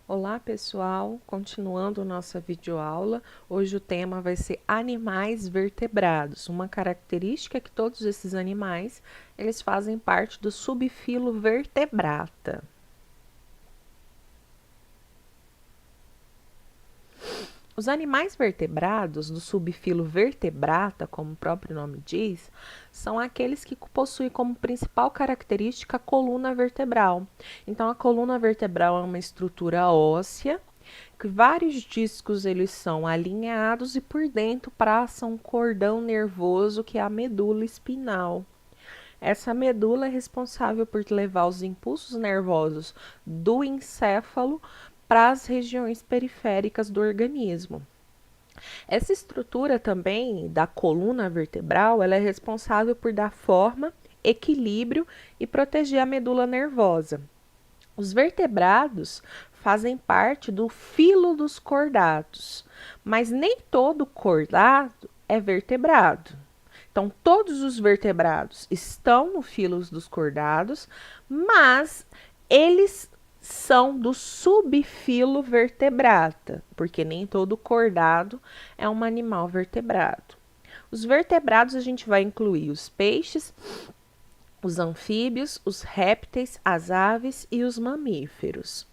Olá pessoal, continuando nossa videoaula, hoje o tema vai ser animais vertebrados. Uma característica é que todos esses animais, eles fazem parte do subfilo Vertebrata. Os animais vertebrados do subfilo Vertebrata, como o próprio nome diz, são aqueles que possuem como principal característica a coluna vertebral. Então, a coluna vertebral é uma estrutura óssea que vários discos eles são alinhados e por dentro passa um cordão nervoso que é a medula espinhal. Essa medula é responsável por levar os impulsos nervosos do encéfalo para as regiões periféricas do organismo. Essa estrutura também da coluna vertebral, ela é responsável por dar forma, equilíbrio e proteger a medula nervosa. Os vertebrados fazem parte do filo dos cordados, mas nem todo cordado é vertebrado. Então, todos os vertebrados estão no filo dos cordados, mas eles são do subfilo vertebrata, porque nem todo cordado é um animal vertebrado. Os vertebrados a gente vai incluir os peixes, os anfíbios, os répteis, as aves e os mamíferos.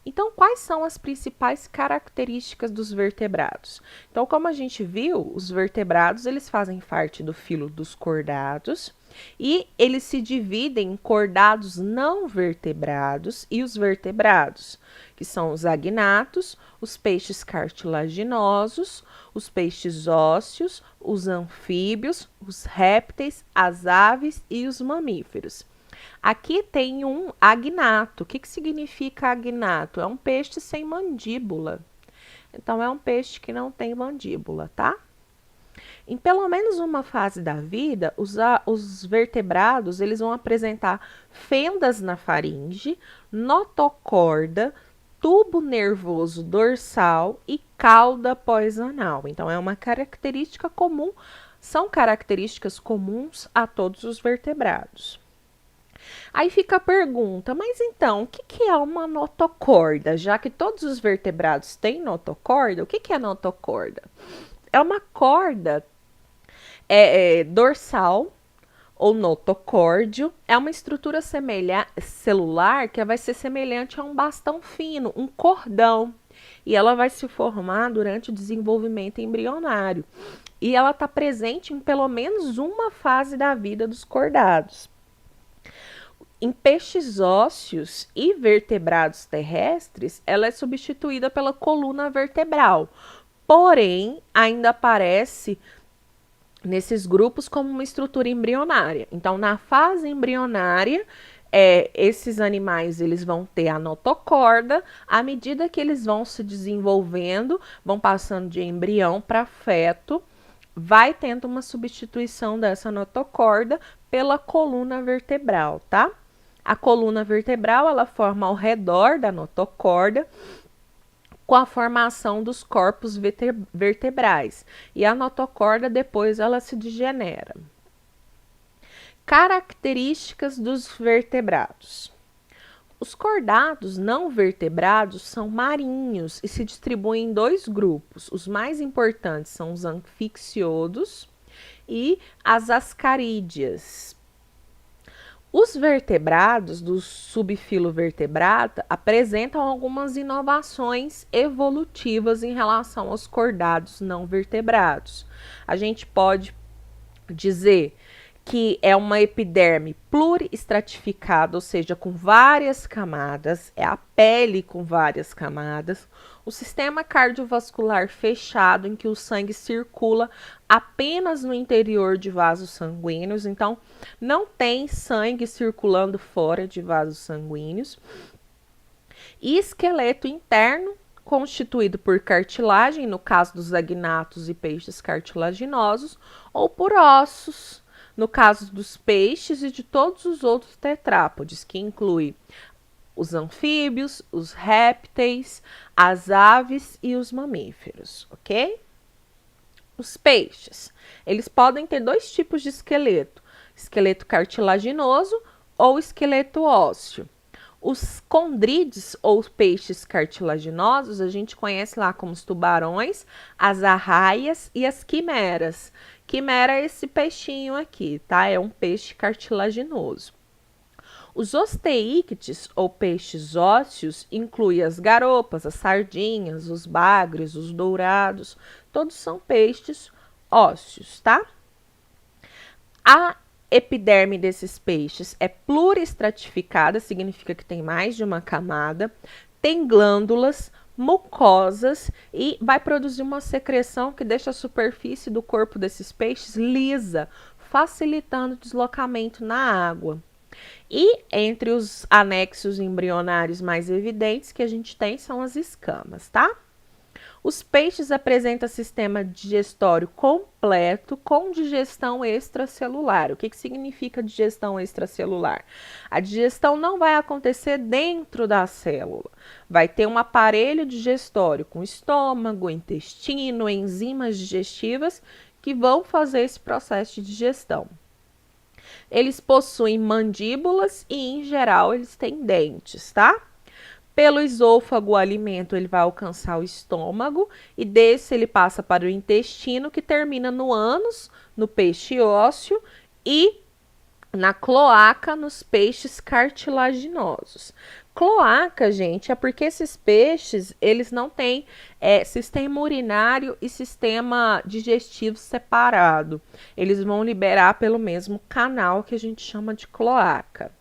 Então, quais são as principais características dos vertebrados? Então, como a gente viu, os vertebrados eles fazem parte do filo dos cordados e eles se dividem em cordados não vertebrados e os vertebrados, que são os agnatos, os peixes cartilaginosos, os peixes ósseos, os anfíbios, os répteis, as aves e os mamíferos. Aqui tem um agnato. O que significa agnato? É um peixe sem mandíbula. Então, é um peixe que não tem mandíbula, tá? Em pelo menos uma fase da vida, os vertebrados eles vão apresentar fendas na faringe, notocorda, tubo nervoso dorsal e cauda pós-anal. Então, é uma característica comum, são características comuns a todos os vertebrados. Aí fica a pergunta, mas então, o que é uma notocorda? Já que todos os vertebrados têm notocorda, o que é notocorda? É uma corda dorsal ou notocórdio, é uma estrutura celular que vai ser semelhante a um bastão fino, um cordão, e ela vai se formar durante o desenvolvimento embrionário. E ela está presente em pelo menos uma fase da vida dos cordados. Em peixes ósseos e vertebrados terrestres, ela é substituída pela coluna vertebral, porém ainda aparece nesses grupos como uma estrutura embrionária. Então, na fase embrionária, esses animais eles vão ter a notocorda. À medida que eles vão se desenvolvendo, vão passando de embrião para feto, vai tendo uma substituição dessa notocorda pela coluna vertebral, tá? A coluna vertebral ela forma ao redor da notocorda com a formação dos corpos vertebrais e a notocorda depois ela se degenera. Características dos vertebrados. Os cordados não vertebrados são marinhos e se distribuem em dois grupos. Os mais importantes são os anfixiodos e as ascarídeas. Os vertebrados do subfilo vertebrata apresentam algumas inovações evolutivas em relação aos cordados não vertebrados. A gente pode dizer que é uma epiderme pluriestratificada, ou seja, com várias camadas, é a pele com várias camadas, o sistema cardiovascular fechado, em que o sangue circula apenas no interior de vasos sanguíneos, então não tem sangue circulando fora de vasos sanguíneos, e esqueleto interno, constituído por cartilagem, no caso dos agnatos e peixes cartilaginosos, ou por ossos, no caso dos peixes e de todos os outros tetrápodes, que inclui os anfíbios, os répteis, as aves e os mamíferos, ok? Os peixes, eles podem ter dois tipos de esqueleto, esqueleto cartilaginoso ou esqueleto ósseo. Os condrídeos, ou peixes cartilaginosos, a gente conhece lá como os tubarões, as arraias e as quimeras. Quimera é esse peixinho aqui, tá? É um peixe cartilaginoso. Os osteíctes, ou peixes ósseos, incluem as garopas, as sardinhas, os bagres, os dourados. Todos são peixes ósseos, tá? A epiderme desses peixes é pluriestratificada, significa que tem mais de uma camada, tem glândulas, mucosas e vai produzir uma secreção que deixa a superfície do corpo desses peixes lisa, facilitando o deslocamento na água. E entre os anexos embrionários mais evidentes que a gente tem são as escamas, tá? Os peixes apresentam sistema digestório completo com digestão extracelular. O que significa digestão extracelular? A digestão não vai acontecer dentro da célula. Vai ter um aparelho digestório com estômago, intestino, enzimas digestivas que vão fazer esse processo de digestão. Eles possuem mandíbulas e, em geral, eles têm dentes, tá? Pelo esôfago, o alimento ele vai alcançar o estômago e desse ele passa para o intestino, que termina no ânus, no peixe ósseo e na cloaca, nos peixes cartilaginosos. Cloaca, gente, é porque esses peixes, eles não têm sistema urinário e sistema digestivo separado. Eles vão liberar pelo mesmo canal que a gente chama de cloaca.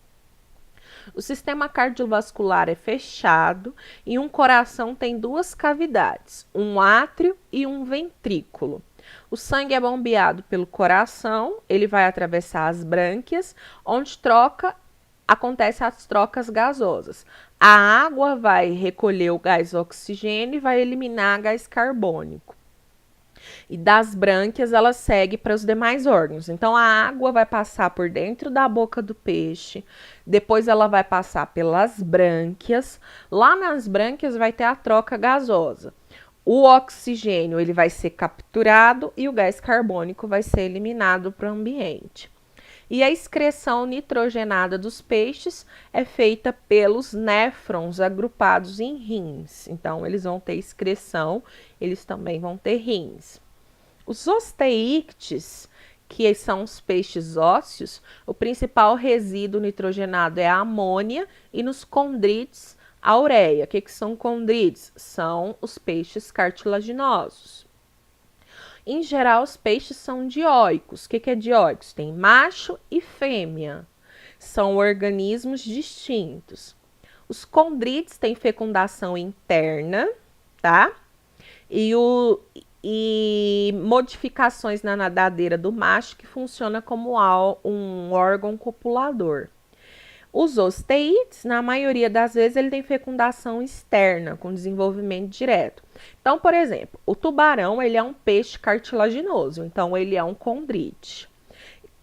O sistema cardiovascular é fechado e um coração tem duas cavidades, um átrio e um ventrículo. O sangue é bombeado pelo coração, ele vai atravessar as brânquias, onde acontecem as trocas gasosas. A água vai recolher o gás oxigênio e vai eliminar gás carbônico. E das brânquias ela segue para os demais órgãos. Então a água vai passar por dentro da boca do peixe, depois ela vai passar pelas brânquias. Lá nas brânquias vai ter a troca gasosa. O oxigênio ele vai ser capturado e o gás carbônico vai ser eliminado para o ambiente. E a excreção nitrogenada dos peixes é feita pelos néfrons agrupados em rins. Então, eles vão ter excreção, eles também vão ter rins. Os osteíctes, que são os peixes ósseos, o principal resíduo nitrogenado é a amônia e nos condrídeos, a ureia. O que são condrídeos? São os peixes cartilaginosos. Em geral, os peixes são dioicos. O que é dioicos? Tem macho e fêmea. São organismos distintos. Os condrídeos têm fecundação interna, tá? E modificações na nadadeira do macho que funciona como um órgão copulador. Os osteídes, na maioria das vezes, ele tem fecundação externa, com desenvolvimento direto. Então, por exemplo, o tubarão, ele é um peixe cartilaginoso, então ele é um condrite.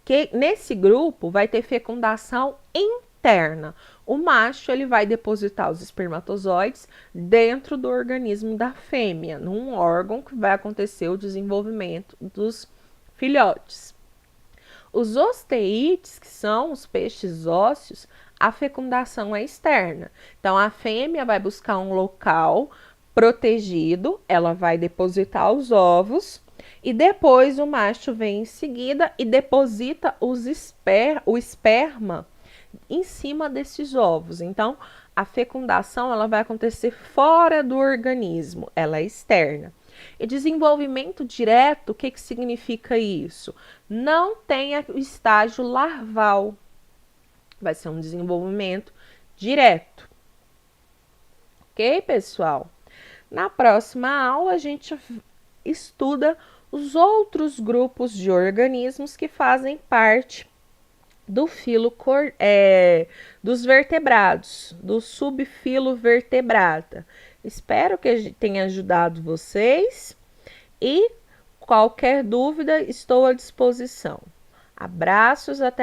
Que nesse grupo vai ter fecundação interna. O macho, ele vai depositar os espermatozoides dentro do organismo da fêmea, num órgão que vai acontecer o desenvolvimento dos filhotes. Os osteídes, que são os peixes ósseos, a fecundação é externa. Então, a fêmea vai buscar um local protegido, ela vai depositar os ovos e depois o macho vem em seguida e deposita o esperma em cima desses ovos. Então, a fecundação ela vai acontecer fora do organismo, ela é externa. E desenvolvimento direto, o que significa isso? Não tem o estágio larval. Vai ser um desenvolvimento direto. Ok, pessoal? Na próxima aula, a gente estuda os outros grupos de organismos que fazem parte do filo dos vertebrados, do subfilo vertebrata. Espero que tenha ajudado vocês e qualquer dúvida estou à disposição. Abraços, até a